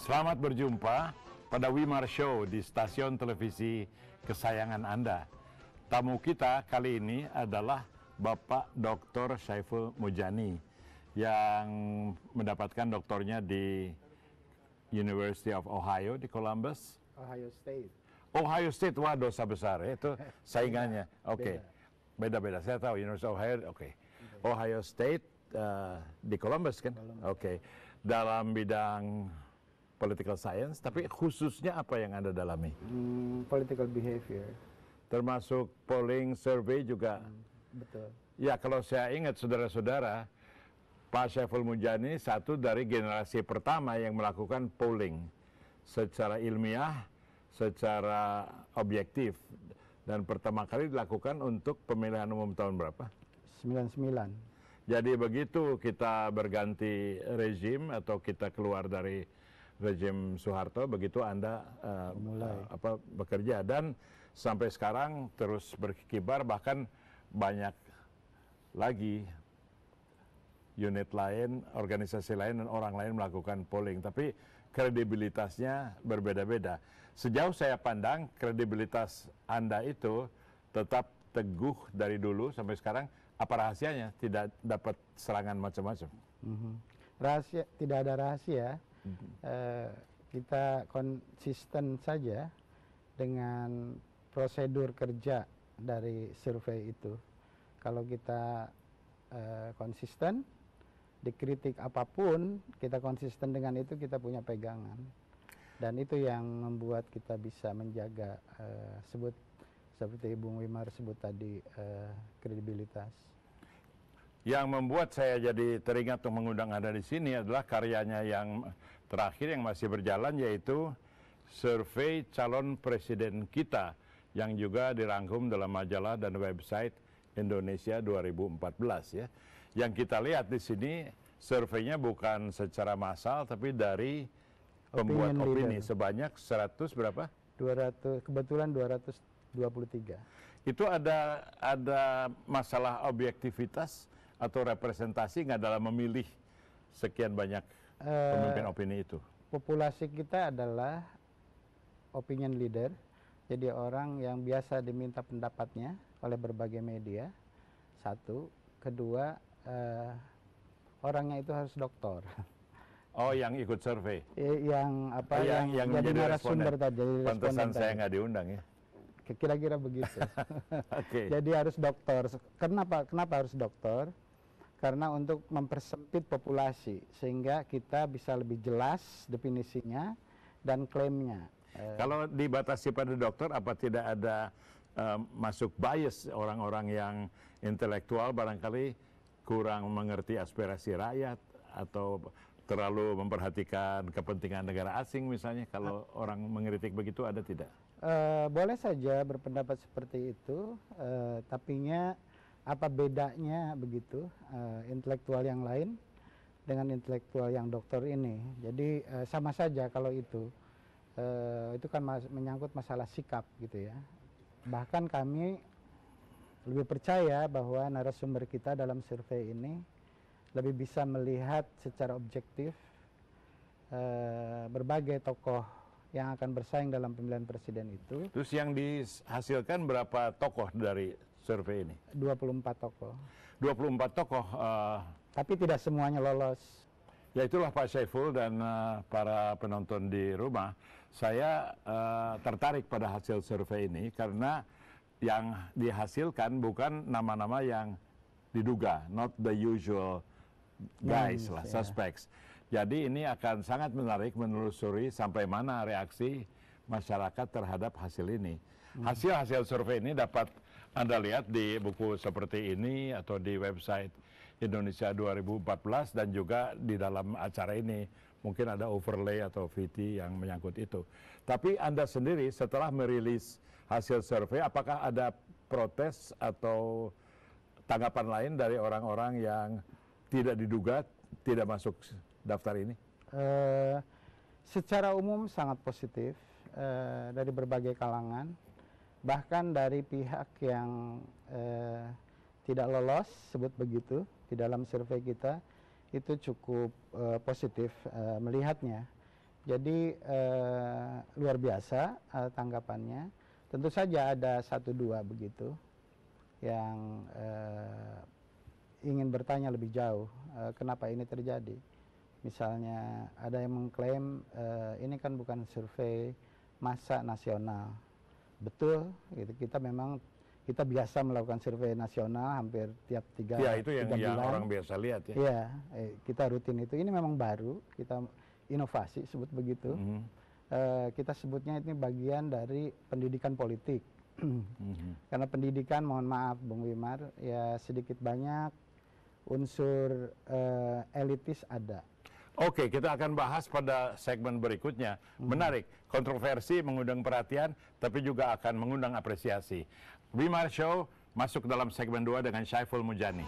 Selamat berjumpa pada Wimar Show di stasiun televisi kesayangan Anda. Tamu kita kali ini adalah Bapak Dr. Saiful Mujani yang mendapatkan doktornya di University of Ohio di Columbus. Ohio State. Ohio State, wah dosa besar ya, itu saingannya. Oke, beda-beda. Saya tahu University of Ohio, oke. Ohio State di Columbus kan? Oke. Dalam bidang political science, tapi khususnya apa yang Anda dalami? Political behavior. Termasuk polling, survey juga. Betul. Ya, kalau saya ingat saudara-saudara, Pak Saiful Mujani satu dari generasi pertama yang melakukan polling secara ilmiah, secara objektif, dan pertama kali dilakukan untuk pemilihan umum tahun berapa? 99. Jadi begitu kita berganti rezim atau kita keluar dari rezim Soeharto, begitu Anda bekerja, dan sampai sekarang terus berkibar, bahkan banyak lagi unit lain, organisasi lain, dan orang lain melakukan polling, tapi kredibilitasnya berbeda-beda. Sejauh saya pandang, kredibilitas Anda itu tetap teguh dari dulu sampai sekarang. Apa rahasianya? Tidak dapat serangan macam-macam. Rahasia, tidak ada rahasia. Kita konsisten saja dengan prosedur kerja dari survei itu. Kalau kita konsisten, dikritik apapun, kita konsisten dengan itu, kita punya pegangan. Dan itu yang membuat kita bisa menjaga, seperti Bung Wimar sebut tadi, kredibilitas. Yang membuat saya jadi teringat untuk mengundang Anda di sini adalah karyanya yang terakhir yang masih berjalan, yaitu survei calon presiden kita, yang juga dirangkum dalam majalah dan website Indonesia 2014 ya. Yang kita lihat di sini surveinya bukan secara massal, tapi dari pembuat opini sebanyak 100 berapa? 200, kebetulan 223. Itu ada masalah objektivitas atau representasi nggak dalam memilih sekian banyak pemimpin opini itu? Populasi kita adalah opinion leader, jadi orang yang biasa diminta pendapatnya oleh berbagai media. Satu, kedua, orangnya itu harus doktor. Oh, yang ikut survei? Yang apa? Yang jadi narasumber tadi. Pantesan saya nggak diundang ya? Kira-kira begitu. Okay. Jadi harus dokter. Kenapa harus dokter? Karena untuk mempersempit populasi, sehingga kita bisa lebih jelas definisinya dan klaimnya. Kalau dibatasi pada dokter, apa tidak ada masuk bias orang-orang yang intelektual barangkali kurang mengerti aspirasi rakyat atau terlalu memperhatikan kepentingan negara asing misalnya? Kalau orang mengkritik begitu, ada tidak? Boleh saja berpendapat seperti itu, tapinya apa bedanya begitu intelektual yang lain dengan intelektual yang dokter ini? Jadi sama saja kalau itu kan menyangkut masalah sikap gitu ya. Bahkan kami lebih percaya bahwa narasumber kita dalam survei ini lebih bisa melihat secara objektif berbagai tokoh yang akan bersaing dalam pemilihan presiden itu. Terus yang dihasilkan berapa tokoh dari survei ini? 24 tokoh. 24 tokoh. Tapi tidak semuanya lolos. Ya itulah Pak Saiful dan para penonton di rumah. Saya tertarik pada hasil survei ini karena yang dihasilkan bukan nama-nama yang diduga, not the usual guys lah, suspects. Jadi ini akan sangat menarik menelusuri sampai mana reaksi masyarakat terhadap hasil ini. Hasil survei ini dapat Anda lihat di buku seperti ini atau di website Indonesia 2014 dan juga di dalam acara ini. Mungkin ada overlay atau VT yang menyangkut itu. Tapi Anda sendiri setelah merilis hasil survei, apakah ada protes atau tanggapan lain dari orang-orang yang tidak diduga tidak masuk daftar ini? Secara umum sangat positif dari berbagai kalangan, bahkan dari pihak yang tidak lolos, sebut begitu, di dalam survei kita, itu cukup positif melihatnya. Jadi luar biasa tanggapannya. Tentu saja ada 1-2 begitu yang ingin bertanya lebih jauh kenapa ini terjadi. Misalnya ada yang mengklaim ini kan bukan survei massa nasional. Betul, gitu. Kita biasa melakukan survei nasional hampir tiap 3 bulan. Ya, itu yang orang biasa lihat ya. Iya, kita rutin itu. Ini memang baru, kita inovasi sebut begitu. Kita sebutnya ini bagian dari pendidikan politik. Karena pendidikan, mohon maaf Bung Wimar, ya sedikit banyak unsur elitis ada. Oke, kita akan bahas pada segmen berikutnya. Menarik, kontroversi mengundang perhatian, tapi juga akan mengundang apresiasi. Wimar Show masuk dalam segmen 2 dengan Syaiful Mujani.